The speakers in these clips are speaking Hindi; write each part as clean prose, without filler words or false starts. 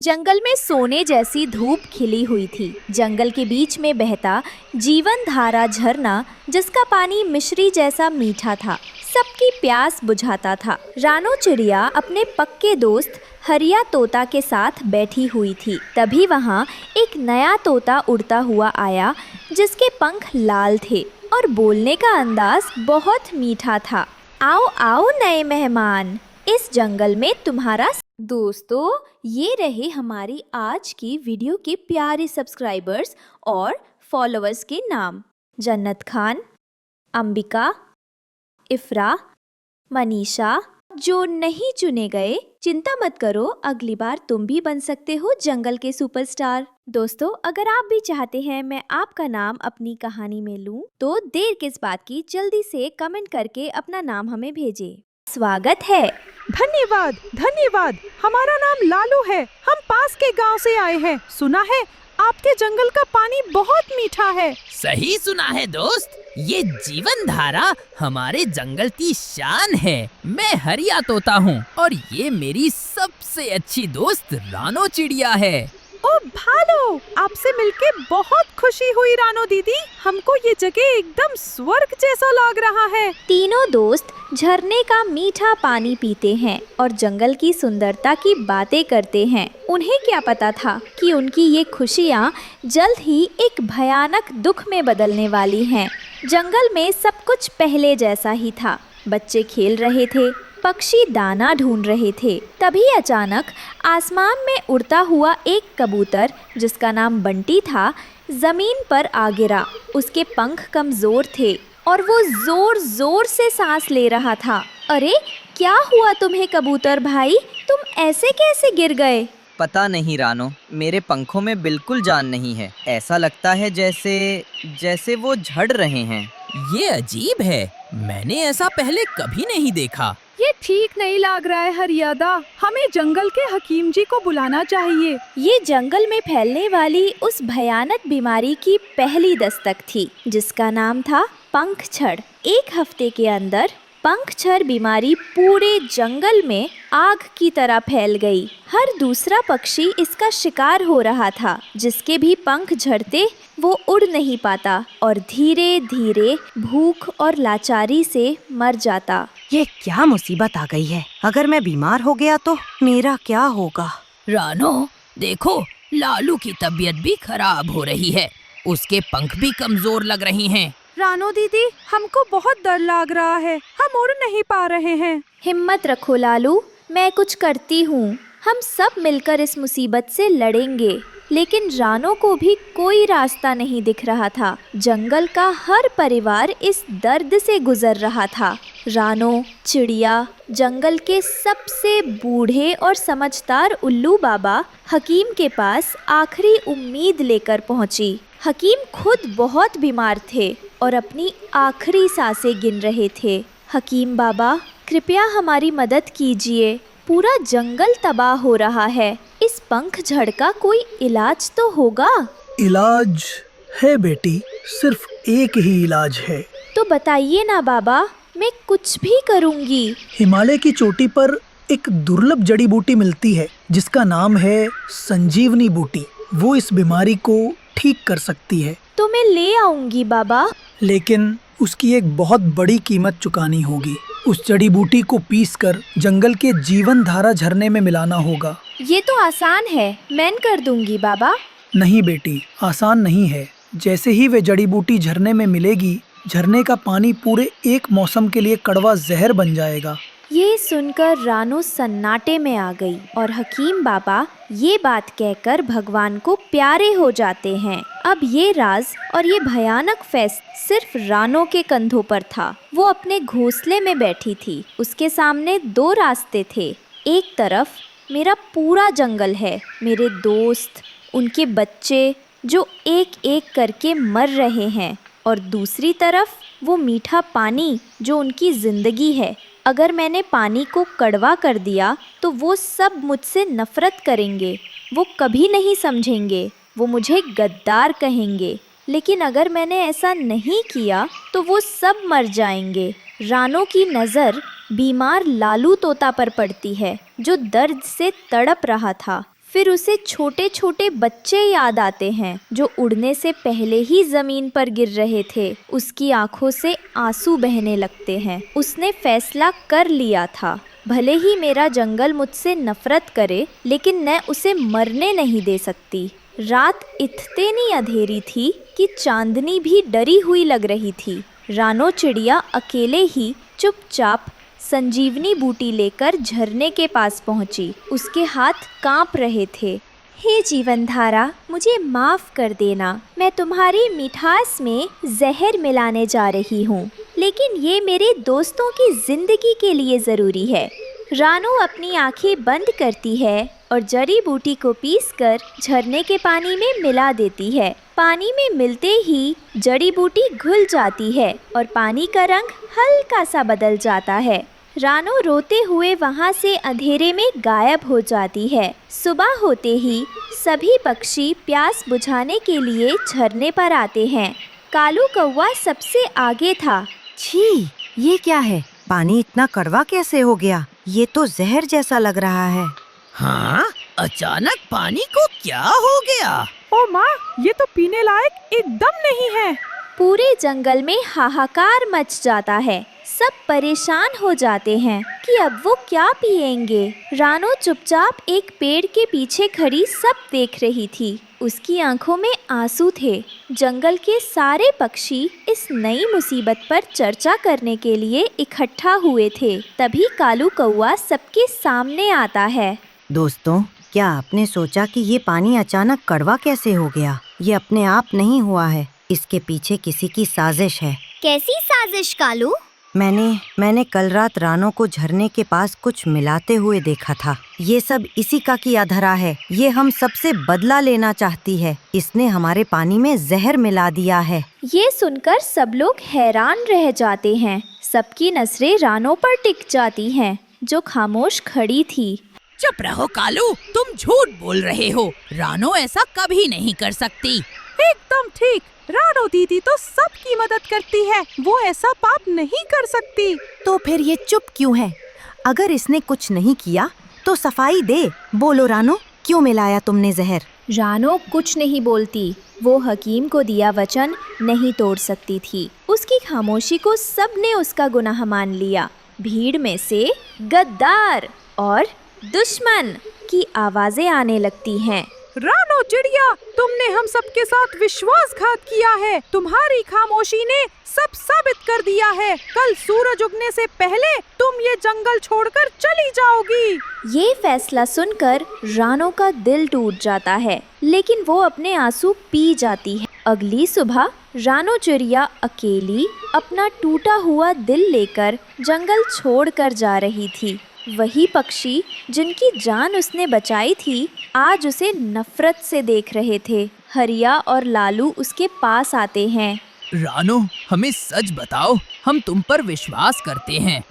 जंगल में सोने जैसी धूप खिली हुई थी। जंगल के बीच में बहता जीवन धारा झरना, जिसका पानी मिश्री जैसा मीठा था, सबकी प्यास बुझाता था। रानो चिड़िया अपने पक्के दोस्त हरिया तोता के साथ बैठी हुई थी। तभी वहाँ एक नया तोता उड़ता हुआ आया, जिसके पंख लाल थे और बोलने का अंदाज बहुत मीठा था। आओ आओ नए मेहमान, इस जंगल में तुम्हारा। दोस्तों, ये रहे हमारी आज की वीडियो के प्यारे सब्सक्राइबर्स और फॉलोअर्स के नाम। जन्नत खान, अंबिका, इफ्रा, मनीषा। जो नहीं चुने गए, चिंता मत करो, अगली बार तुम भी बन सकते हो जंगल के सुपरस्टार। दोस्तों, अगर आप भी चाहते हैं मैं आपका नाम अपनी कहानी में लूं, तो देर किस बात की, जल्दी से कमेंट करके अपना नाम हमें भेजें। स्वागत है। धन्यवाद धन्यवाद। हमारा नाम लालू है। हम पास के गांव से आए हैं। सुना है आपके जंगल का पानी बहुत मीठा है। सही सुना है दोस्त, ये जीवन धारा हमारे जंगल की शान है। मैं हरिया तोता हूँ और ये मेरी सबसे अच्छी दोस्त रानो चिड़िया है। ओ भालो, आपसे मिलके बहुत खुशी हुई रानो दीदी। हमको ये जगह एकदम स्वर्ग जैसा लग रहा है। तीनों दोस्त झरने का मीठा पानी पीते हैं और जंगल की सुंदरता की बातें करते हैं। उन्हें क्या पता था कि उनकी ये खुशियाँ जल्द ही एक भयानक दुख में बदलने वाली हैं। जंगल में सब कुछ पहले जैसा ही था। बच्चे खेल रहे थे, पक्षी दाना ढूंढ रहे थे। तभी अचानक आसमान में उड़ता हुआ एक कबूतर, जिसका नाम बंटी था, जमीन पर आ गिरा। उसके पंख कमजोर थे और वो जोर जोर से सांस ले रहा था। अरे, क्या हुआ तुम्हें कबूतर भाई? तुम ऐसे कैसे गिर गए? पता नहीं रानो, मेरे पंखों में बिल्कुल जान नहीं है। ऐसा लगता है जैसे वो झड़ रहे हैं। ये अजीब है, मैंने ऐसा पहले कभी नहीं देखा। ये ठीक नहीं लग रहा है हरियादा। हमें जंगल के हकीम जी को बुलाना चाहिए। ये जंगल में फैलने वाली उस भयानक बीमारी की पहली दस्तक थी, जिसका नाम था पंखछड़। एक हफ्ते के अंदर पंखछड़ बीमारी पूरे जंगल में आग की तरह फैल गई। हर दूसरा पक्षी इसका शिकार हो रहा था। जिसके भी पंख झड़ते, वो उड़ नहीं पाता और धीरे धीरे भूख और लाचारी से मर जाता। ये क्या मुसीबत आ गई है? अगर मैं बीमार हो गया तो मेरा क्या होगा? रानो, देखो, लालू की तबीयत भी खराब हो रही है। उसके पंख भी कमजोर लग रही हैं। रानो दीदी, हमको बहुत डर लग रहा है। हम उड़ नहीं पा रहे हैं। हिम्मत रखो लालू, मैं कुछ करती हूँ। हम सब मिलकर इस मुसीबत से लड़ेंगे। लेकिन रानो को भी कोई रास्ता नहीं दिख रहा था। जंगल का हर परिवार इस दर्द से गुजर रहा था। रानो चिड़िया, जंगल के सबसे बूढ़े और समझदार उल्लू बाबा हकीम के पास आखिरी उम्मीद लेकर पहुंची। हकीम खुद बहुत बीमार थे और अपनी आखिरी सांसें गिन रहे थे। हकीम बाबा, कृपया हमारी मदद कीजिए। पूरा जंगल तबाह हो रहा है। इस पंखझड़ का कोई इलाज तो होगा? इलाज है बेटी, सिर्फ एक ही इलाज है। तो बताइए ना बाबा, मैं कुछ भी करूंगी। हिमालय की चोटी पर एक दुर्लभ जड़ी बूटी मिलती है, जिसका नाम है संजीवनी बूटी। वो इस बीमारी को ठीक कर सकती है। तो मैं ले आऊंगी बाबा। लेकिन उसकी एक बहुत बड़ी कीमत चुकानी होगी। उस जड़ी बूटी को पीसकर जंगल के जीवन धारा झरने में मिलाना होगा। ये तो आसान है, मैं कर दूंगी बाबा। नहीं बेटी, आसान नहीं है। जैसे ही वे जड़ी बूटी झरने में मिलेगी, झरने का पानी पूरे एक मौसम के लिए कड़वा जहर बन जाएगा। ये सुनकर रानो सन्नाटे में आ गई और हकीम बाबा ये बात कहकर भगवान को प्यारे हो जाते हैं। अब ये राज और ये भयानक फैसला सिर्फ रानो के कंधों पर था। वो अपने घोंसले में बैठी थी। उसके सामने दो रास्ते थे। एक तरफ मेरा पूरा जंगल है, मेरे दोस्त, उनके बच्चे जो एक एक करके मर रहे हैं, और दूसरी तरफ वो मीठा पानी जो उनकी जिंदगी है। अगर मैंने पानी को कड़वा कर दिया तो वो सब मुझसे नफरत करेंगे। वो कभी नहीं समझेंगे। वो मुझे गद्दार कहेंगे। लेकिन अगर मैंने ऐसा नहीं किया तो वो सब मर जाएंगे। रानो की नज़र बीमार लालू तोता पर पड़ती है, जो दर्द से तड़प रहा था। फिर उसे छोटे छोटे बच्चे याद आते हैं जो उड़ने से पहले ही जमीन पर गिर रहे थे। उसकी आंखों से आंसू बहने लगते हैं। उसने फैसला कर लिया था, भले ही मेरा जंगल मुझसे नफरत करे, लेकिन मैं उसे मरने नहीं दे सकती। रात इतनी अंधेरी थी कि चांदनी भी डरी हुई लग रही थी। रानो चिड़िया अकेले ही चुपचाप संजीवनी बूटी लेकर झरने के पास पहुंची। उसके हाथ कांप रहे थे। हे जीवन धारा, मुझे माफ कर देना। मैं तुम्हारी मिठास में जहर मिलाने जा रही हूँ, लेकिन ये मेरे दोस्तों की जिंदगी के लिए ज़रूरी है। रानो अपनी आंखें बंद करती है और जड़ी बूटी को पीसकर झरने के पानी में मिला देती है। पानी में मिलते ही जड़ी बूटी घुल जाती है और पानी का रंग हल्का सा बदल जाता है। रानो रोते हुए वहाँ से अंधेरे में गायब हो जाती है। सुबह होते ही सभी पक्षी प्यास बुझाने के लिए झरने पर आते हैं। कालू कौवा सबसे आगे था। छी, ये क्या है? पानी इतना कड़वा कैसे हो गया? ये तो जहर जैसा लग रहा है। हाँ, अचानक पानी को क्या हो गया? ओ माँ, ये तो पीने लायक एकदम नहीं है। पूरे जंगल में हाहाकार मच जाता है। सब परेशान हो जाते हैं कि अब वो क्या पिएंगे। रानो चुपचाप एक पेड़ के पीछे खड़ी सब देख रही थी। उसकी आंखों में आंसू थे। जंगल के सारे पक्षी इस नई मुसीबत पर चर्चा करने के लिए इकट्ठा हुए थे। तभी कालू कौवा सबके सामने आता है। दोस्तों, क्या आपने सोचा कि ये पानी अचानक कड़वा कैसे हो गया? ये अपने आप नहीं हुआ है, इसके पीछे किसी की साजिश है। कैसी साजिश कालू? मैंने कल रात रानो को झरने के पास कुछ मिलाते हुए देखा था। ये सब इसी का किया धरा है। ये हम सबसे बदला लेना चाहती है। इसने हमारे पानी में जहर मिला दिया है। ये सुनकर सब लोग हैरान रह जाते हैं। सबकी नजरें रानो पर टिक जाती हैं, जो खामोश खड़ी थी। चुप रहो कालू, तुम झूठ बोल रहे हो। रानो ऐसा कभी नहीं कर सकती। एकदम ठीक। रानो दीदी तो सबकी मदद करती है, वो ऐसा पाप नहीं कर सकती। तो फिर ये चुप क्यों है? अगर इसने कुछ नहीं किया तो सफाई दे। बोलो रानो, क्यों मिलाया तुमने जहर? रानो कुछ नहीं बोलती। वो हकीम को दिया वचन नहीं तोड़ सकती थी। उसकी खामोशी को सबने उसका गुनाह मान लिया। भीड़ में से गद्दार और दुश्मन की आवाजें आने लगती हैं। रानो चिड़िया, तुमने हम सबके साथ विश्वासघात किया है। तुम्हारी खामोशी ने सब साबित कर दिया है। कल सूरज उगने से पहले तुम ये जंगल छोड़कर चली जाओगी। ये फैसला सुनकर रानो का दिल टूट जाता है, लेकिन वो अपने आंसू पी जाती है। अगली सुबह रानो चिड़िया अकेली अपना टूटा हुआ दिल लेकर जंगल छोड़कर जा रही थी। वही पक्षी जिनकी जान उसने बचाई थी, आज उसे नफरत से देख रहे थे। हरिया और लालू उसके पास आते हैं। रानो, हमें सच बताओ, हम तुम पर विश्वास करते हैं।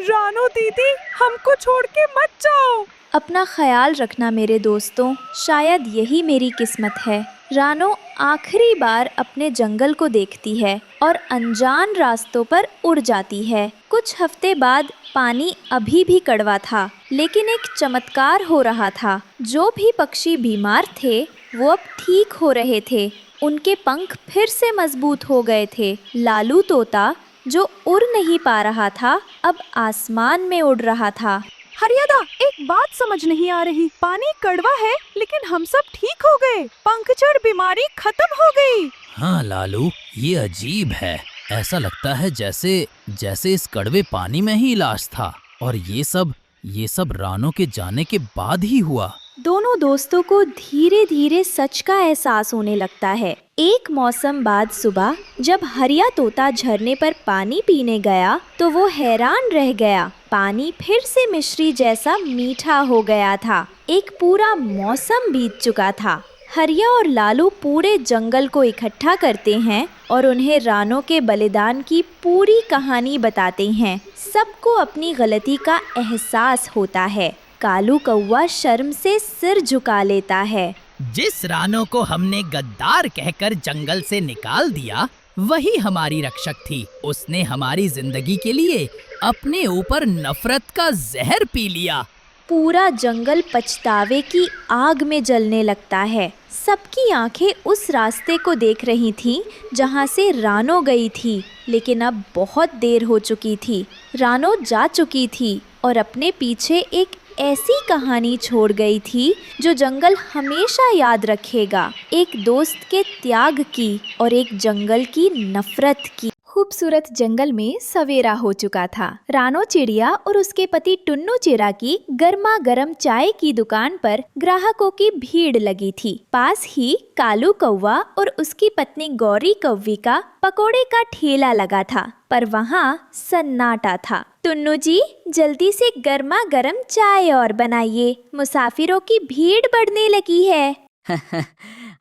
रानो दीदी, हमको छोड़ के मत जाओ। अपना ख्याल रखना मेरे दोस्तों, शायद यही मेरी किस्मत है। रानो आखिरी बार अपने जंगल को देखती है और अनजान रास्तों पर उड़ जाती है। कुछ हफ्ते बाद पानी अभी भी कड़वा था, लेकिन एक चमत्कार हो रहा था। जो भी पक्षी बीमार थे वो अब ठीक हो रहे थे। उनके पंख फिर से मजबूत हो गए थे। लालू तोता जो उड़ नहीं पा रहा था, अब आसमान में उड़ रहा था। हरियादा, एक बात समझ नहीं आ रही। पानी कड़वा है, लेकिन हम सब ठीक हो गए। पंखचढ़ बीमारी खत्म हो गई। हाँ लालू, ये अजीब है। ऐसा लगता है जैसे इस कड़वे पानी में ही इलाज था, और ये सब रानो के जाने के बाद ही हुआ। दोनों दोस्तों को धीरे धीरे सच का एहसास होने लगता है। एक मौसम बाद सुबह जब हरिया तोता झरने पर पानी पीने गया तो वो हैरान रह गया। पानी फिर से मिश्री जैसा मीठा हो गया था। एक पूरा मौसम बीत चुका था। हरिया और लालू पूरे जंगल को इकट्ठा करते हैं और उन्हें रानो के बलिदान की पूरी कहानी बताते हैं। सबको अपनी गलती का एहसास होता है। कालू कौवा शर्म से सिर झुका लेता है। जिस रानो को हमने गद्दार कहकर जंगल से निकाल दिया, वही हमारी रक्षक थी। उसने हमारी जिंदगी के लिए अपने ऊपर नफरत का जहर पी लिया। पूरा जंगल पछतावे की आग में जलने लगता है। सबकी आंखें उस रास्ते को देख रही थीं जहां से रानो गई थी, लेकिन अब बहुत देर हो चुकी थी। रानो जा चुकी थी और अपने पीछे एक ऐसी कहानी छोड़ गई थी जो जंगल हमेशा याद रखेगा, एक दोस्त के त्याग की और एक जंगल की नफरत की। खूबसूरत जंगल में सवेरा हो चुका था। रानो चिड़िया और उसके पति टुन्नू चिड़ा की गर्मा गर्म चाय की दुकान पर ग्राहकों की भीड़ लगी थी। पास ही कालू कौवा और उसकी पत्नी गौरी कौवी का पकोड़े का ठेला लगा था, पर वहाँ सन्नाटा था। टुन्नू जी, जल्दी से गर्मा गर्म चाय और बनाइए, मुसाफिरों की भीड़ बढ़ने लगी है।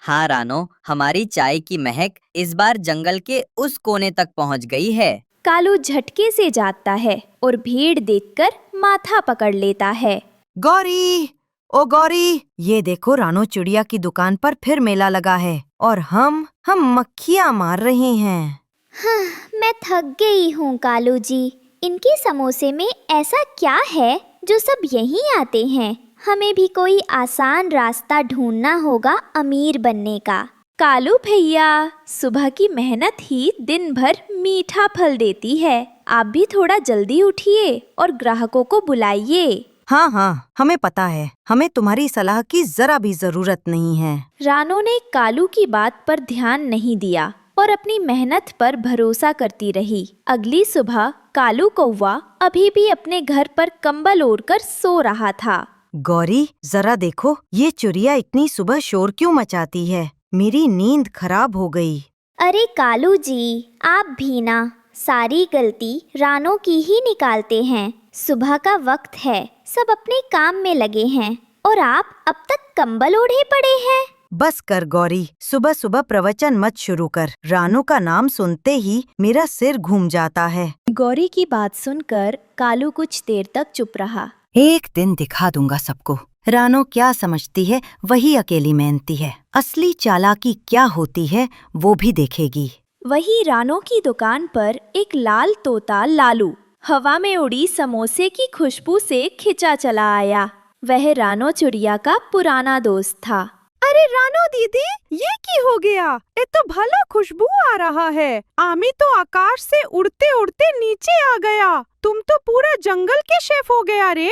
हाँ रानो, हमारी चाय की महक इस बार जंगल के उस कोने तक पहुंच गई है। कालू झटके से जागता है और भीड़ देखकर माथा पकड़ लेता है। गौरी, ओ गौरी, ये देखो रानो चिड़िया की दुकान पर फिर मेला लगा है और हम मक्खियाँ मार रहे हैं। हाँ, मैं थक गई हूँ कालू जी। इनके समोसे में ऐसा क्या है जो सब यहीं आते हैं? हमें भी कोई आसान रास्ता ढूंढना होगा अमीर बनने का। कालू भैया, सुबह की मेहनत ही दिन भर मीठा फल देती है। आप भी थोड़ा जल्दी उठिए और ग्राहकों को बुलाइए। हाँ, हमें पता है। हमें तुम्हारी सलाह की जरा भी जरूरत नहीं है। रानो ने कालू की बात पर ध्यान नहीं दिया और अपनी मेहनत पर भरोसा करती रही। अगली सुबह कालू कौवा अभी भी अपने घर पर कंबल ओढ़कर सो रहा था। गौरी, जरा देखो, ये चिड़िया इतनी सुबह शोर क्यों मचाती है? मेरी नींद खराब हो गई। अरे कालू जी, आप भी ना सारी गलती रानो की ही निकालते हैं। सुबह का वक्त है, सब अपने काम में लगे हैं और आप अब तक कंबल ओढ़े पड़े हैं। बस कर गौरी, सुबह सुबह प्रवचन मत शुरू कर। रानो का नाम सुनते ही मेरा सिर घूम जाता है। गौरी की बात सुनकर कालू कुछ देर तक चुप रहा। एक दिन दिखा दूंगा सबको। रानो क्या समझती है वही अकेली मेहनती है। असली चालाकी क्या होती है वो भी देखेगी। वही रानो की दुकान पर एक लाल तोता लालू हवा में उड़ी समोसे की खुशबू से खिंचा चला आया। वह रानो चिड़िया का पुराना दोस्त था। अरे रानो दीदी, ये की हो गया? ये तो भला खुशबू आ रहा है। आमी तो आकाश से उड़ते उड़ते नीचे आ गया। तुम तो पूरा जंगल के शेफ हो गया रे।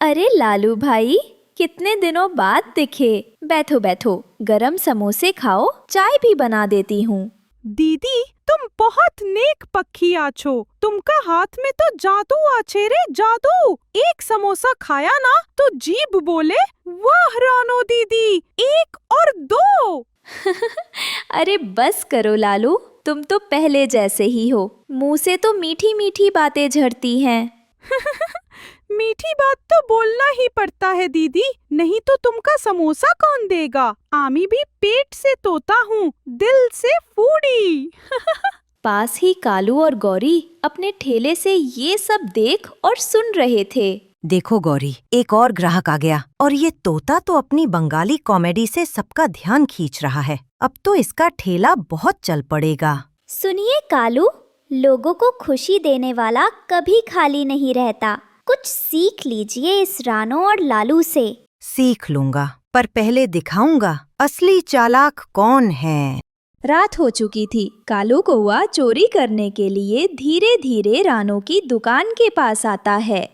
अरे लालू भाई, कितने दिनों बाद दिखे। बैठो बैठो, गरम समोसे खाओ, चाय भी बना देती हूँ। दीदी, तुम बहुत नेक पखिया छो। तुमका हाथ में तो जादू आछे रे, जादू। एक समोसा खाया ना तो जीभ बोले वाह रानो दीदी, एक और दो। अरे बस करो लालू, तुम तो पहले जैसे ही हो। मुंह से तो मीठी मीठी बातें झड़ती हैं। मीठी बात तो बोलना ही पड़ता है दीदी, नहीं तो तुमका समोसा कौन देगा? आमी भी पेट से तोता हूँ, दिल से फूडी। पास ही कालू और गौरी अपने ठेले से ये सब देख और सुन रहे थे। देखो गौरी, एक और ग्राहक आ गया और ये तोता तो अपनी बंगाली कॉमेडी से सबका ध्यान खींच रहा है। अब तो इसका ठेला बहुत चल पड़ेगा। सुनिए कालू, लोगों को खुशी देने वाला कभी खाली नहीं रहता। कुछ सीख लीजिए इस रानो और लालू से। सीख लूंगा, पर पहले दिखाऊंगा असली चालाक कौन है। रात हो चुकी थी। कालू कौवा चोरी करने के लिए धीरे धीरे रानो की दुकान के पास आता है।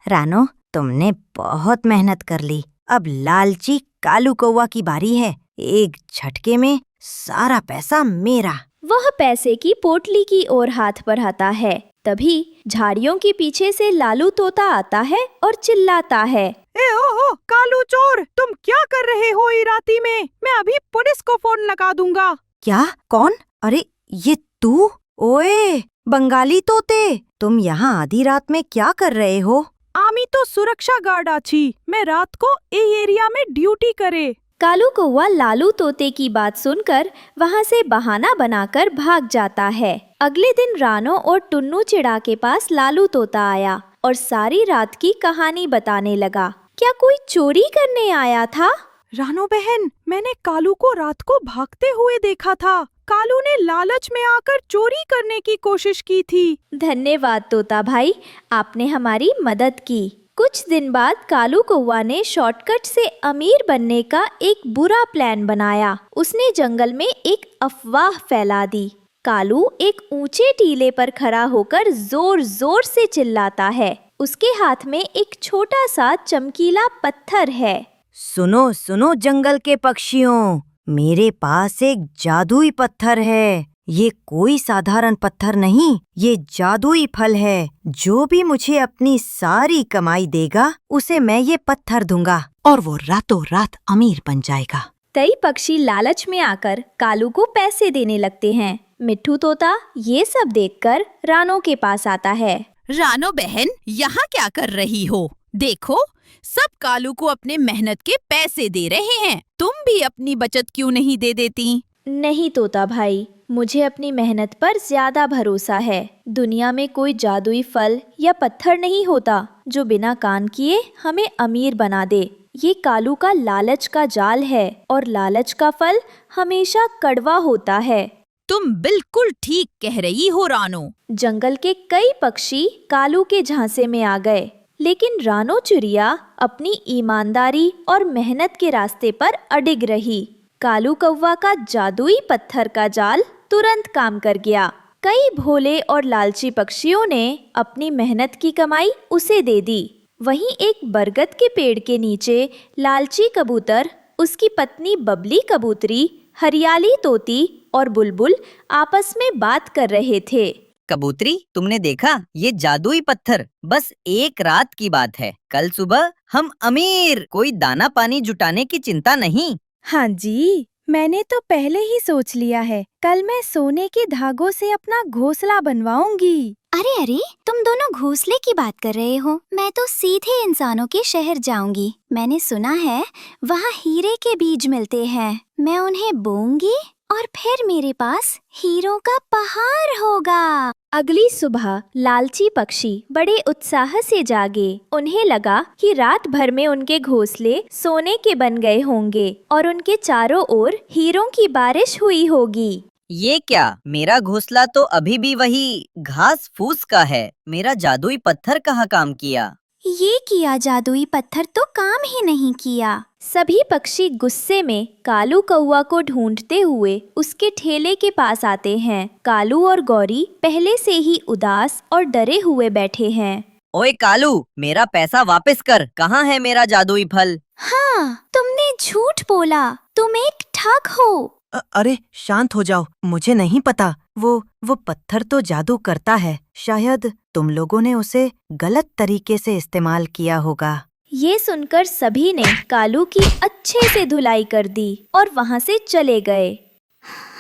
रानो, तुमने बहुत मेहनत कर ली। अब लालची कालू कौवा की बारी है। एक झटके में सारा पैसा मेरा। वह पैसे की पोटली की ओर हाथ बढ़ाता है। तभी झाड़ियों के पीछे से लालू तोता आता है और चिल्लाता है, ए ओ कालू चोर, तुम क्या कर रहे हो ये राती में? मैं अभी पुलिस को फोन लगा दूंगा। क्या? कौन? अरे ये तू? ओए बंगाली तोते, तुम यहाँ आधी रात में क्या कर रहे हो? आमी तो सुरक्षा गार्ड आछी। मैं रात को ए एरिया में ड्यूटी करे। कालू कौवा लालू तोते की बात सुनकर वहाँ से बहाना बनाकर भाग जाता है। अगले दिन रानो और टुन्नू चिड़ा के पास लालू तोता आया और सारी रात की कहानी बताने लगा। क्या कोई चोरी करने आया था? रानो बहन, मैंने कालू को रात को भागते हुए देखा था। कालू ने लालच में आकर चोरी करने की कोशिश की थी। धन्यवाद तोता भाई, आपने हमारी मदद की। कुछ दिन बाद कालू कौवा ने शॉर्टकट से अमीर बनने का एक बुरा प्लान बनाया। उसने जंगल में एक अफवाह फैला दी। कालू एक ऊंचे टीले पर खड़ा होकर जोर जोर से चिल्लाता है। उसके हाथ में एक छोटा सा चमकीला पत्थर है। सुनो सुनो जंगल के पक्षियों, मेरे पास एक जादुई पत्थर है। ये कोई साधारण पत्थर नहीं, ये जादुई फल है। जो भी मुझे अपनी सारी कमाई देगा उसे मैं ये पत्थर दूंगा और वो रातों रात अमीर बन जाएगा। कई पक्षी लालच में आकर कालू को पैसे देने लगते हैं। मिट्ठू तोता ये सब देखकर रानो के पास आता है। रानो बहन, यहाँ क्या कर रही हो? देखो, सब कालू को अपने मेहनत के पैसे दे रहे हैं। तुम भी अपनी बचत क्यों नहीं दे देती? नहीं तोता भाई, मुझे अपनी मेहनत पर ज्यादा भरोसा है। दुनिया में कोई जादुई फल या पत्थर नहीं होता जो बिना काम किए हमें अमीर बना दे। ये कालू का लालच का जाल है और लालच का फल हमेशा कड़वा होता है। तुम बिल्कुल ठीक कह रही हो रानो। जंगल के कई पक्षी कालू के झांसे में आ गए, लेकिन रानो चिड़िया अपनी ईमानदारी और मेहनत के रास्ते पर अडिग रही। कालू कौवा का जादुई पत्थर का जाल तुरंत काम कर गया। कई भोले और लालची पक्षियों ने अपनी मेहनत की कमाई उसे दे दी। वहीं एक बरगद के पेड़ के नीचे लालची कबूतर, उसकी पत्नी बबली कबूतरी, हरियाली तोती और बुलबुल आपस में बात कर रहे थे। कबूतरी, तुमने देखा ये जादुई पत्थर? बस एक रात की बात है, कल सुबह हम अमीर। कोई दाना पानी जुटाने की चिंता नहीं। हाँ जी, मैंने तो पहले ही सोच लिया है। कल मैं सोने के धागों से अपना घोंसला बनवाऊंगी। अरे अरे, तुम दोनों घोंसले की बात कर रहे हो। मैं तो सीधे इंसानों के शहर जाऊंगी। मैंने सुना है वहाँ हीरे के बीज मिलते हैं। मैं उन्हें बोऊंगी और फिर मेरे पास हीरों का पहाड़ होगा। अगली सुबह लालची पक्षी बड़े उत्साह से जागे। उन्हें लगा कि रात भर में उनके घोंसले सोने के बन गए होंगे और उनके चारों ओर हीरों की बारिश हुई होगी। ये क्या? मेरा घोंसला तो अभी भी वही घास फूस का है। मेरा जादुई पत्थर कहाँ काम किया? ये किया जादुई पत्थर तो काम ही नहीं किया। सभी पक्षी गुस्से में कालू कौवा को ढूंढते हुए उसके ठेले के पास आते हैं। कालू और गौरी पहले से ही उदास और डरे हुए बैठे हैं। ओए कालू, मेरा पैसा वापस कर। कहाँ है मेरा जादुई फल? हाँ, तुमने झूठ बोला। तुम एक ठग हो। अरे शांत हो जाओ, मुझे नहीं पता। वो पत्थर तो जादू करता है। शायद तुम लोगों ने उसे गलत तरीके से इस्तेमाल किया होगा। ये सुनकर सभी ने कालू की अच्छे से धुलाई कर दी और वहाँ से चले गए।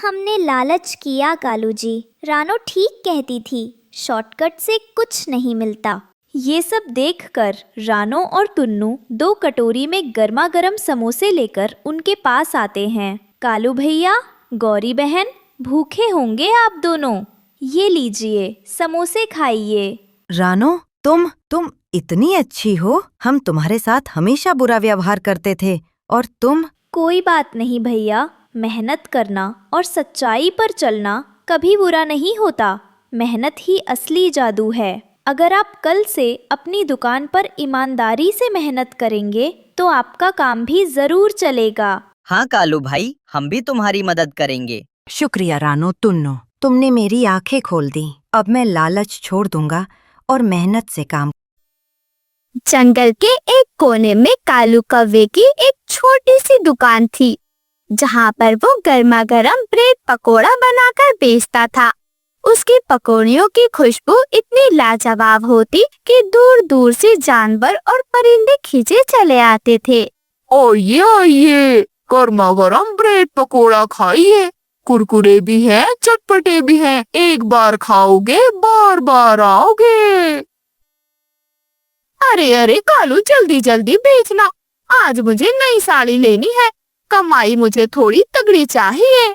हमने लालच किया कालू जी। रानो ठीक कहती थी, शॉर्टकट से कुछ नहीं मिलता। ये सब देखकर रानो और टुन्नू 2 कटोरी में गर्मा गर्म समोसे लेकर उनके पास आते हैं। कालू भैया, गौरी बहन, भूखे होंगे आप दोनों। ये लीजिए, समोसे खाइए। रानो, तुम इतनी अच्छी हो। हम तुम्हारे साथ हमेशा बुरा व्यवहार करते थे और तुम। कोई बात नहीं भैया, मेहनत करना और सच्चाई पर चलना कभी बुरा नहीं होता। मेहनत ही असली जादू है। अगर आप कल से अपनी दुकान पर ईमानदारी से मेहनत करेंगे तो आपका काम भी जरूर चलेगा। हाँ कालू भाई, हम भी तुम्हारी मदद करेंगे। शुक्रिया रानो, टुन्नो, तुमने मेरी आंखें खोल दी। अब मैं लालच छोड़ दूंगा और मेहनत से काम। जंगल के एक कोने में कालू कौवे की एक छोटी सी दुकान थी, जहाँ पर वो गर्मा गर्म ब्रेड पकोड़ा बनाकर बेचता था। उसकी पकौड़ियों की खुशबू इतनी लाजवाब होती कि दूर दूर से जानवर और परिंदे खींचे चले आते थे। आइए आइए, गर्मा गर्म ब्रेड पकोड़ा खाइए। कुरकुरे भी हैं, चटपटे भी हैं। एक बार खाओगे बार बार आओगे। अरे अरे कालू, जल्दी जल्दी बेचना। आज मुझे नई साड़ी लेनी है। कमाई मुझे थोड़ी तगड़ी चाहिए।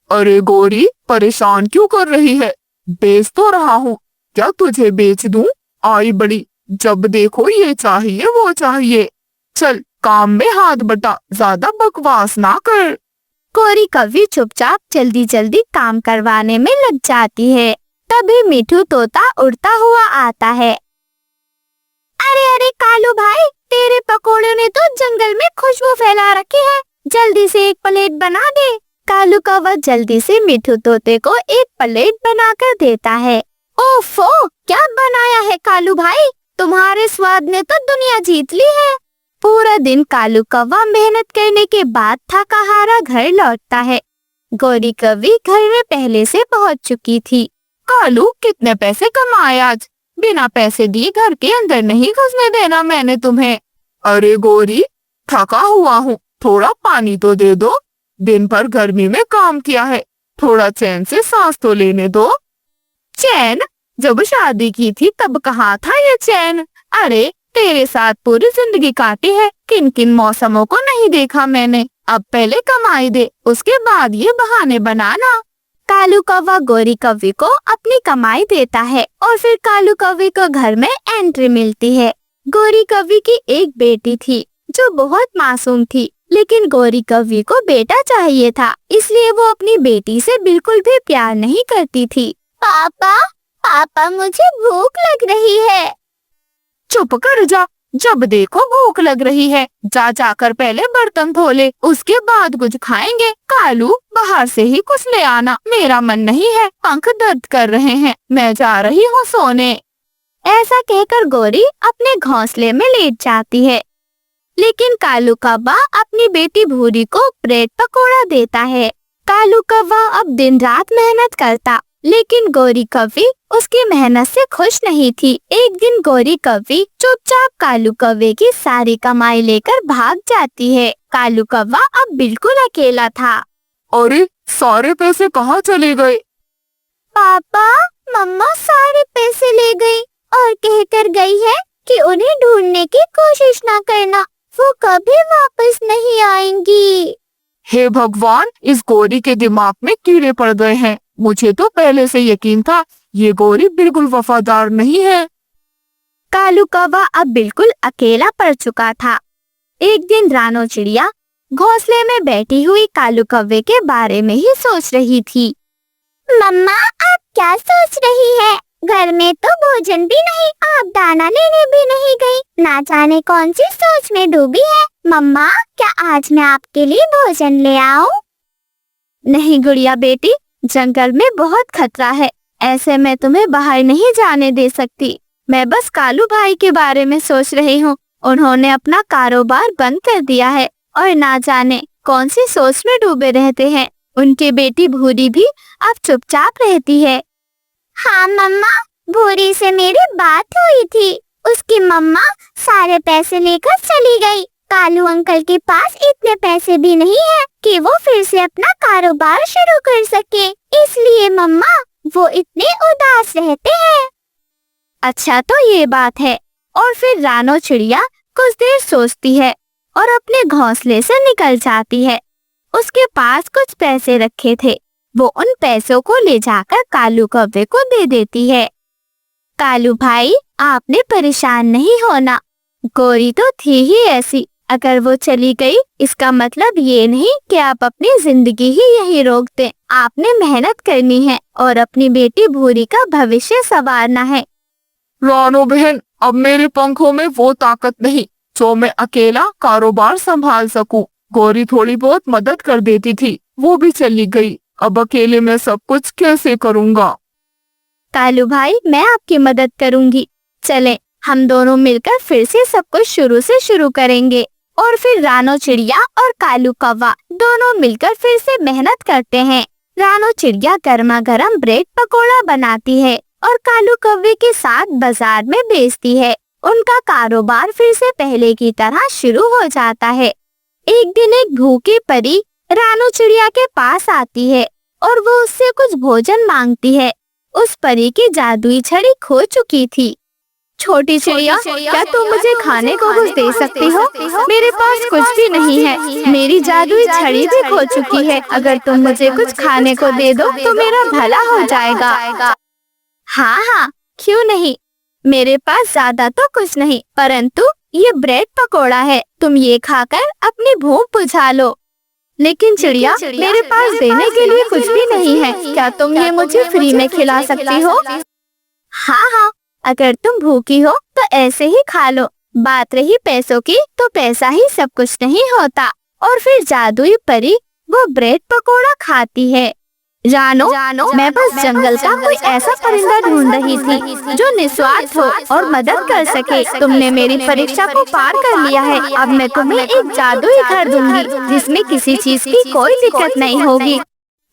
अरे गौरी, परेशान क्यों कर रही है? बेच तो रहा हूँ, क्या तुझे बेच दूं? आई बड़ी, जब देखो ये चाहिए वो चाहिए। चल काम में हाथ बटा, ज्यादा बकवास ना कर। गोरी कौवी चुपचाप जल्दी जल्दी काम करवाने में लग जाती है। तभी मिठू तोता उड़ता हुआ आता है। अरे अरे कालू भाई, तेरे पकोड़े ने तो जंगल में खुशबू फैला रखी है, जल्दी से एक प्लेट बना दे। कालू कौवा जल्दी से मिठू तोते को एक प्लेट बनाकर देता है। ओफो, क्या बनाया है कालू भाई, तुम्हारे स्वाद ने तो दुनिया जीत ली है। पूरा दिन कालू कौवा मेहनत करने के बाद थका हारा घर लौटता है। गोरी कौवी घर में पहले से पहुंच चुकी थी। कालू, कितने पैसे कमाए आज? बिना पैसे दिए घर के अंदर नहीं घुसने देना मैंने तुम्हें। अरे गोरी, थका हुआ हूँ, थोड़ा पानी तो दे दो। दिन भर गर्मी में काम किया है, थोड़ा चैन से सांस तो लेने दो। चैन? जब शादी की थी तब कहाँ था ये चैन? अरे तेरे साथ पूरी जिंदगी काटी है, किन किन मौसमों को नहीं देखा मैंने। अब पहले कमाई दे, उसके बाद ये बहाने बनाना। कालू कौवा गोरी कौवी को अपनी कमाई देता है और फिर कालू कौवी को घर में एंट्री मिलती है। गोरी कौवी की एक बेटी थी जो बहुत मासूम थी, लेकिन गोरी कौवी को बेटा चाहिए था, इसलिए वो अपनी बेटी से बिल्कुल भी प्यार नहीं करती थी। पापा, पापा मुझे भूख लग रही है। चुप कर जा, जब देखो भूख लग रही है। जा जाकर पहले बर्तन धो ले, उसके बाद कुछ खाएंगे। कालू, बाहर से ही कुछ ले आना, मेरा मन नहीं है, पंख दर्द कर रहे हैं, मैं जा रही हूँ सोने। ऐसा कहकर गोरी अपने घोंसले में लेट जाती है, लेकिन कालू कौवा अपनी बेटी भूरी को ब्रेड पकोड़ा देता है। कालू कौवा अब दिन रात मेहनत करता, लेकिन गोरी कौवी उसकी मेहनत से खुश नहीं थी। एक दिन गोरी कौवी चुपचाप कालू कौवे की सारी कमाई लेकर भाग जाती है। कालू कौवा अब बिल्कुल अकेला था। अरे सारे पैसे कहाँ चले गए? पापा, मम्मा सारे पैसे ले गई और कहकर गई है कि उन्हें ढूंढने की कोशिश न करना, वो कभी वापस नहीं आएंगी। हे भगवान, इस गोरी के दिमाग में कीड़े पड़ गए हैं। मुझे तो पहले से यकीन था ये गोरी बिल्कुल वफादार नहीं है। कालू कौवा अब बिल्कुल अकेला पड़ चुका था। एक दिन रानो चिड़िया घोंसले में बैठी हुई कालू कौवे के बारे में ही सोच रही थी। मम्मा, आप क्या सोच रही है? घर में तो भोजन भी नहीं, आप दाना लेने भी नहीं गई, ना जाने कौन सी सोच में डूबी है। मम्मा, क्या आज मैं आपके लिए भोजन ले आऊं? नहीं गुड़िया बेटी, जंगल में बहुत खतरा है, ऐसे में तुम्हें बाहर नहीं जाने दे सकती। मैं बस कालू भाई के बारे में सोच रही हूँ, उन्होंने अपना कारोबार बंद कर दिया है और ना जाने कौन सी सोच में डूबे रहते हैं। उनकी बेटी भूरी भी अब चुपचाप रहती है। हाँ मम्मा, भूरी से मेरी बात हुई थी, उसकी मम्मा सारे पैसे लेकर चली गई। कालू अंकल के पास इतने पैसे भी नहीं है कि वो फिर से अपना कारोबार शुरू कर सके, इसलिए मम्मा वो इतने उदास रहते हैं। अच्छा तो ये बात है। और फिर रानो चिड़िया कुछ देर सोचती है और अपने घोंसले से निकल जाती है। उसके पास कुछ पैसे रखे थे, वो उन पैसों को ले जाकर कालू कौवे को दे देती है। कालू भाई, आपने परेशान नहीं होना, गोरी तो थी ही ऐसी, अगर वो चली गई इसका मतलब ये नहीं कि आप अपनी जिंदगी ही यहीं रोक दें। आपने मेहनत करनी है और अपनी बेटी भूरी का भविष्य संवारना है। रानो बहन, अब मेरे पंखों में वो ताकत नहीं जो मैं अकेला कारोबार संभाल सकूं। गोरी थोड़ी बहुत मदद कर देती थी, वो भी चली गई, अब अकेले मैं सब कुछ कैसे करूँगा? कालू भाई, मैं आपकी मदद करूँगी, चले हम दोनों मिलकर फिर से सब कुछ शुरू से शुरू करेंगे। और फिर रानो चिड़िया और कालू कौवा दोनों मिलकर फिर से मेहनत करते हैं। रानो चिड़िया गर्मा गर्म ब्रेड पकोड़ा बनाती है और कालू कौवे के साथ बाजार में बेचती है। उनका कारोबार फिर से पहले की तरह शुरू हो जाता है। एक दिन एक भूखी परी रानो चिड़िया के पास आती है और वो उससे कुछ भोजन मांगती है। उस परी की जादुई छड़ी खो चुकी थी। छोटी चिड़िया, क्या तुम मुझे खाने को कुछ दे सकती हो? मेरे पास कुछ भी नहीं है, मेरी जादुई छड़ी भी खो चुकी है। अगर तुम मुझे कुछ खाने को दे दो तो मेरा भला हो जाएगा। हाँ हाँ, क्यों नहीं, मेरे पास ज्यादा तो कुछ नहीं, परंतु ये ब्रेड पकोड़ा है, तुम ये खाकर अपनी भूख बुझा लो। लेकिन चिड़िया, मेरे पास देने के लिए कुछ भी नहीं है। क्या तुम ये मुझे फ्री में खिला सकती हो? हाँ हाँ, अगर तुम भूखी हो तो ऐसे ही खा लो। बात रही पैसों की, तो पैसा ही सब कुछ नहीं होता। और फिर जादुई परी वो ब्रेड पकोड़ा खाती है। रानो, मैं बस जंगल का कोई ऐसा परिंदा ढूंढ रही थी जो निस्वार्थ हो और मदद कर सके। तुमने मेरी परीक्षा को पार कर लिया है। अब मैं तुम्हें एक जादुई घर दूंगी जिसमें किसी चीज की कोई दिक्कत नहीं होगी।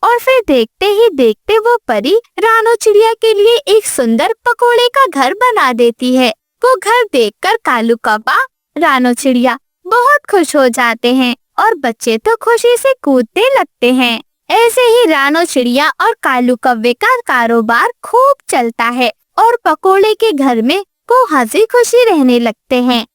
और फिर देखते ही देखते वो परी रानो चिड़िया के लिए एक सुंदर पकोड़े का घर बना देती है। वो घर देखकर कालू कौवा, रानो चिड़िया बहुत खुश हो जाते हैं और बच्चे तो खुशी से कूदने लगते हैं। ऐसे ही रानो चिड़िया और कालू कौवे का कारोबार खूब चलता है और पकोड़े के घर में वो हंसी खुशी रहने लगते हैं।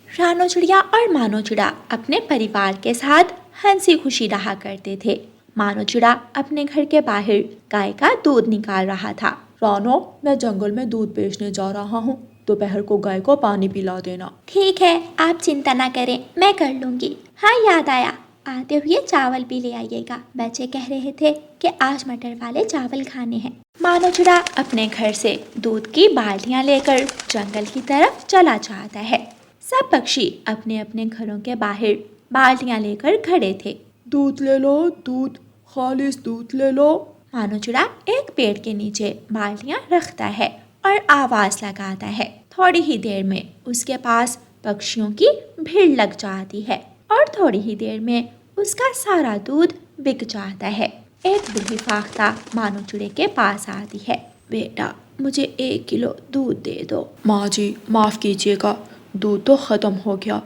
रानो चिड़िया और मानो चिड़ा अपने परिवार के साथ हंसी खुशी रहा करते थे। मानो चिड़ा अपने घर के बाहर गाय का दूध निकाल रहा था। रानो, मैं जंगल में दूध बेचने जा रहा हूँ, दोपहर को गाय को पानी पिला देना। ठीक है, आप चिंता ना करें, मैं कर लूँगी। हाँ, याद आया, आते हुए चावल भी ले आइएगा। बच्चे कह रहे थे कि आज मटर वाले चावल खाने हैं। मानो चिड़ा अपने घर से दूध की बाल्टियाँ लेकर जंगल की तरफ चला जाता है। सब पक्षी अपने अपने घरों के बाहर बाल्टियाँ लेकर खड़े थे। दूध ले लो, दूध, खालिस दूध ले लो। मानो चिड़ा एक पेड़ के नीचे बाल्टियाँ रखता है और आवाज लगाता है। थोड़ी ही देर में उसके पास पक्षियों की भीड़ लग जाती है और थोड़ी ही देर में उसका सारा दूध बिक जाता है। एक बूढ़ी फाख्ता मानो चिड़े के पास आती है। बेटा, मुझे 1 किलो दूध दे दो। माँ जी, माफ कीजिएगा, दूध तो खत्म हो गया।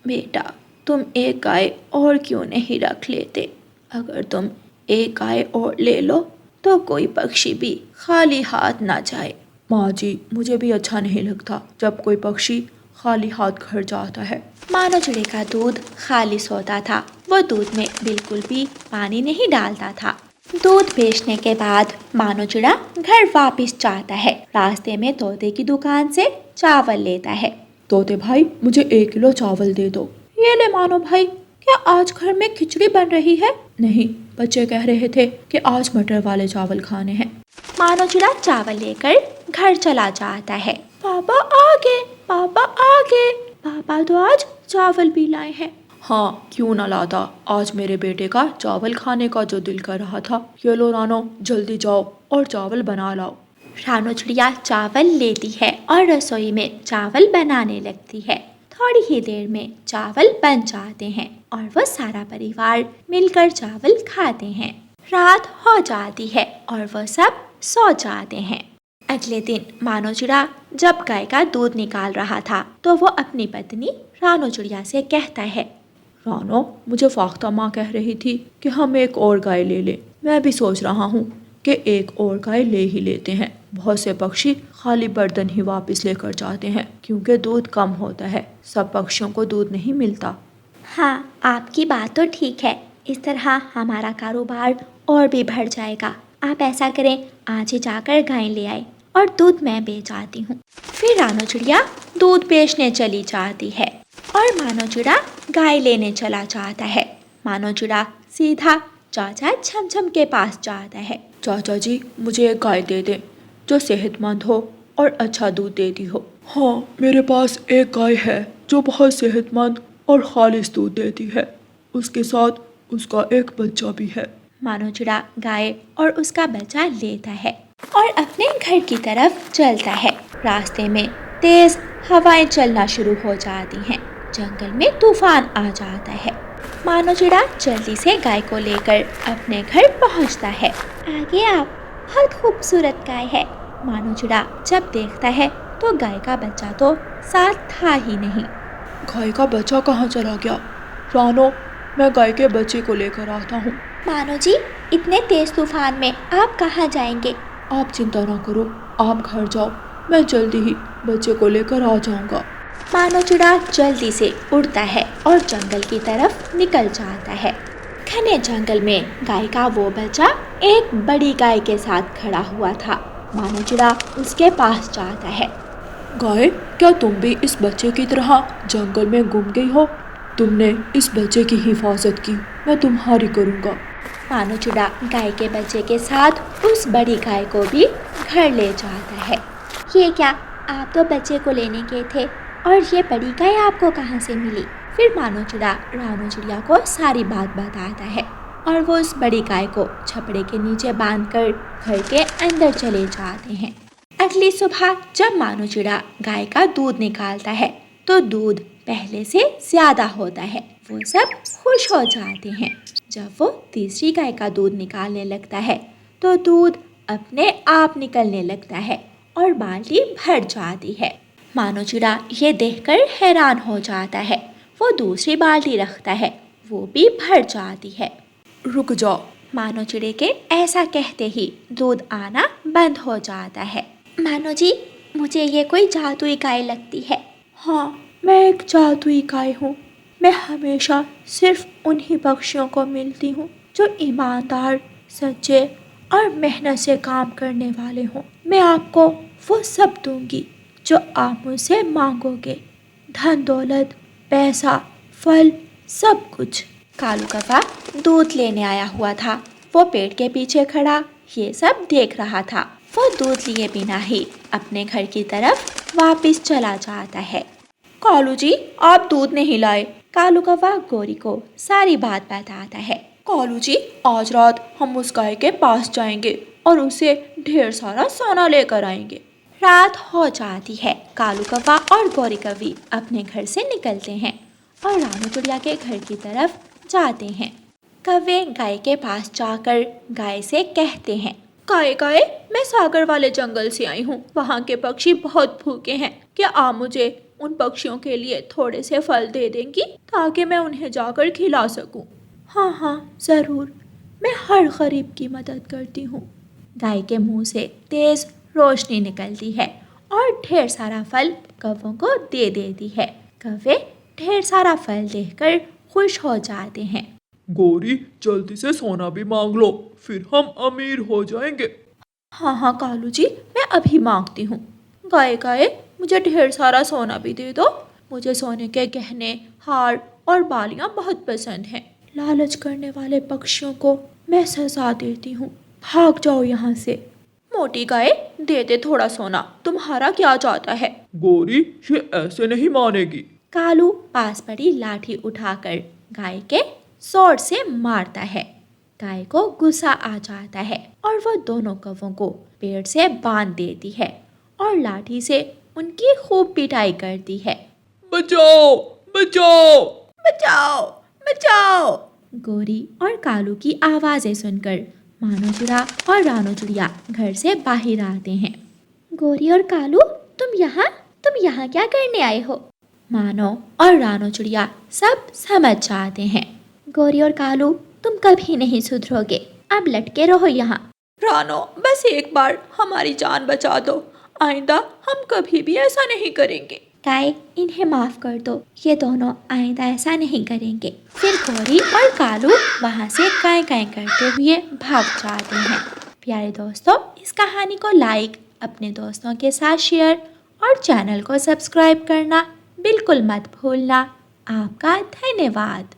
बेटा, तुम एक गाय और क्यों नहीं रख लेते? अगर तुम एक गाय और ले लो तो कोई पक्षी भी खाली हाथ ना जाए। माँ जी, मुझे भी अच्छा नहीं लगता जब कोई पक्षी खाली हाथ घर जाता है। मानो चिड़े का दूध खालिस होता था। वो दूध में बिल्कुल भी पानी नहीं डालता था। दूध बेचने के बाद मानो चिड़ा घर वापस जाता है। रास्ते में तोते की दुकान से चावल लेता है। तोते भाई, मुझे 1 किलो चावल दे दो। ये ले मानो भाई, क्या आज घर में खिचड़ी बन रही है? नहीं, बच्चे कह रहे थे कि आज मटर वाले चावल खाने हैं। मानो चिड़ा चावल लेकर घर चला जाता है। पापा आ गए, पापा आ गए। पापा तो आज चावल भी लाए हैं। हाँ, क्यों ना लाता, आज मेरे बेटे का चावल खाने का जो दिल कर रहा था। ये लो रानो, जल्दी जाओ और चावल बना लाओ। रानो चिड़िया चावल लेती है और रसोई में चावल बनाने लगती है। थोड़ी ही देर में चावल बन जाते हैं और वो सारा परिवार मिलकर चावल खाते हैं। रात हो जाती है और वो सब सो जाते हैं। अगले दिन मानो चिड़ा जब गाय का दूध निकाल रहा था तो वो अपनी पत्नी रानो चिड़िया से कहता है, रानो, मुझे फाख्ता माँ कह रही थी कि हम एक और गाय ले लें। मैं भी सोच रहा हूँ कि एक और गाय ले ही लेते हैं। बहुत से पक्षी खाली बर्तन ही वापस लेकर जाते हैं क्योंकि दूध कम होता है। सब पक्षियों को दूध नहीं मिलता। हाँ, आपकी बात तो ठीक है। इस तरह हमारा कारोबार और भी बढ़ जाएगा। आप ऐसा करें, आज ही जाकर गाय ले आए और दूध मैं बेच आती हूँ। फिर रानो चिड़िया दूध बेचने चली जाती है और मानो चिड़ा गाय लेने चला जाता है। मानो चिड़ा सीधा चाचा छमछम के पास जाता है। चाचा जी, मुझे एक गाय दे दें जो सेहतमंद हो और अच्छा दूध देती हो। हाँ, मेरे पास एक गाय है जो बहुत सेहतमंद और खालिस दूध देती है। उसके साथ उसका एक बच्चा भी है। मानो चिड़ा गाय और उसका बच्चा लेता है और अपने घर की तरफ चलता है। रास्ते में तेज हवाएं चलना शुरू हो जाती हैं। जंगल में तूफान आ जाता है। मानो चिड़ा जल्दी से गाय को लेकर अपने घर पहुंचता है। आगे आप, बहुत खूबसूरत गाय है। मानो चिड़ा जब देखता है तो गाय का बच्चा तो साथ था ही नहीं। गाय का बच्चा कहाँ चला गया? रानो, मैं गाय के बच्चे को लेकर आता हूँ। मानो जी, इतने तेज तूफान में आप कहाँ जाएंगे? आप चिंता ना करो, आप घर जाओ, मैं जल्दी ही बच्चे को लेकर आ जाऊँगा। मानो चिड़ा जल्दी से उड़ता है और जंगल की तरफ निकल जाता है। घने जंगल में गाय का वो बच्चा एक बड़ी गाय के साथ खड़ा हुआ था। मानो चिड़ा उसके पास जाता है। गाय, क्या तुम भी इस बच्चे की तरह जंगल में गुम गई हो? तुमने इस बच्चे की हिफाजत की, मैं तुम्हारी करूँगा। मानो चिड़ा गाय के बच्चे के साथ उस बड़ी गाय को भी घर ले जाता है। ये क्या, आप तो बच्चे को लेने गए थे और ये बड़ी गाय आपको कहाँ से मिली? फिर मानो चिड़ा रानो चिड़िया को सारी बात बताता है और वो उस बड़ी गाय को छपड़े के नीचे बांधकर घर के अंदर चले जाते हैं। अगली सुबह जब मानो चिड़ा गाय का दूध निकालता है तो दूध पहले से ज्यादा होता है। वो सब खुश हो जाते हैं। जब वो तीसरी गाय का दूध निकालने लगता है तो दूध अपने आप निकलने लगता है और बाल्टी भर जाती है। मानो चिड़ा ये देखकर हैरान हो जाता है। वो दूसरी बाल्टी रखता है, वो भी भर जाती है। रुक जा। मानो चिड़े के ऐसा कहते ही दूध आना बंद हो जाता है। मानो जी, मुझे ये कोई जादुई गाय लगती है। हाँ, मैं एक जादुई गाय हूँ। मैं हमेशा सिर्फ उन्हीं पक्षियों को मिलती हूँ जो ईमानदार, सच्चे और मेहनत से काम करने वाले हों। मैं आपको वो सब दूंगी जो आप मुझसे मांगोगे, धन दौलत, पैसा, फल, सब कुछ। कालू कौवा दूध लेने आया हुआ था। वो पेड़ के पीछे खड़ा ये सब देख रहा था। वो दूध लिए बिना ही अपने घर की तरफ वापस चला जाता है। कालू जी, आप दूध नहीं लाए। कालू कौवा गोरी को सारी बात बताता है। कालू जी, आज रात हम उस गाय के पास जाएंगे और उसे ढेर सारा सोना लेकर आएंगे। रात हो जाती है। कालू कौवा और गौरी कौवी अपने घर से निकलते हैं और रानू चिड़िया के घर की तरफ जाते हैं। कौवे गाय के पास जाकर गाय से कहते हैं, गाय गाय, मैं सागर वाले जंगल से आई हूँ। वहाँ के पक्षी बहुत भूखे हैं। क्या आप मुझे उन पक्षियों के लिए थोड़े से फल दे देंगी ताकि मैं उन्हें जाकर खिला सकूँ? हाँ हाँ, ज़रूर, मैं हर गरीब की मदद करती हूँ। गाय के मुंह से तेज रोशनी निकलती है और ढेर सारा फल कौवों को दे देती है। कौवे ढेर सारा फल देखकर खुश हो जाते हैं। गोरी, जल्दी से सोना भी मांग लो, फिर हम अमीर हो जाएंगे। हाँ हाँ कालू जी, मैं अभी मांगती हूँ। गाय गाय, मुझे ढेर सारा सोना भी दे दो। मुझे सोने के गहने, हार और बालियाँ बहुत पसंद हैं। लालच करने वाले पक्षियों को मैं सजा देती हूँ। भाग जाओ यहाँ से। मोटी गाय, दे दे थोड़ा सोना, तुम्हारा क्या जाता है? गोरी, ये ऐसे नहीं मानेगी। कालू पास पड़ी लाठी उठाकर गाय के जोर से मारता है। गाय को गुस्सा आ जाता है और वो दोनों कौवों को पेड़ से बांध देती है और लाठी से उनकी खूब पिटाई करती है। बचाओ बचाओ बचाओ बचाओ। गोरी और कालू की आवाजें सुनकर मानो चिड़ा और रानो चिड़िया घर से बाहर आते हैं। गोरी और कालू, तुम यहाँ क्या करने आए हो? मानो और रानो चिड़िया सब समझ जाते हैं। गोरी और कालू, तुम कभी नहीं सुधरोगे, अब लटके रहो यहाँ। रानो, बस एक बार हमारी जान बचा दो। आइंदा हम कभी भी ऐसा नहीं करेंगे। गाय, इन्हें माफ कर दो, ये दोनों आइंदा ऐसा नहीं करेंगे। फिर गोरी और कालू वहाँ से गाय गाय करते हुए भाग जाते हैं। प्यारे दोस्तों, इस कहानी को लाइक, अपने दोस्तों के साथ शेयर और चैनल को सब्सक्राइब करना बिल्कुल मत भूलना। आपका धन्यवाद।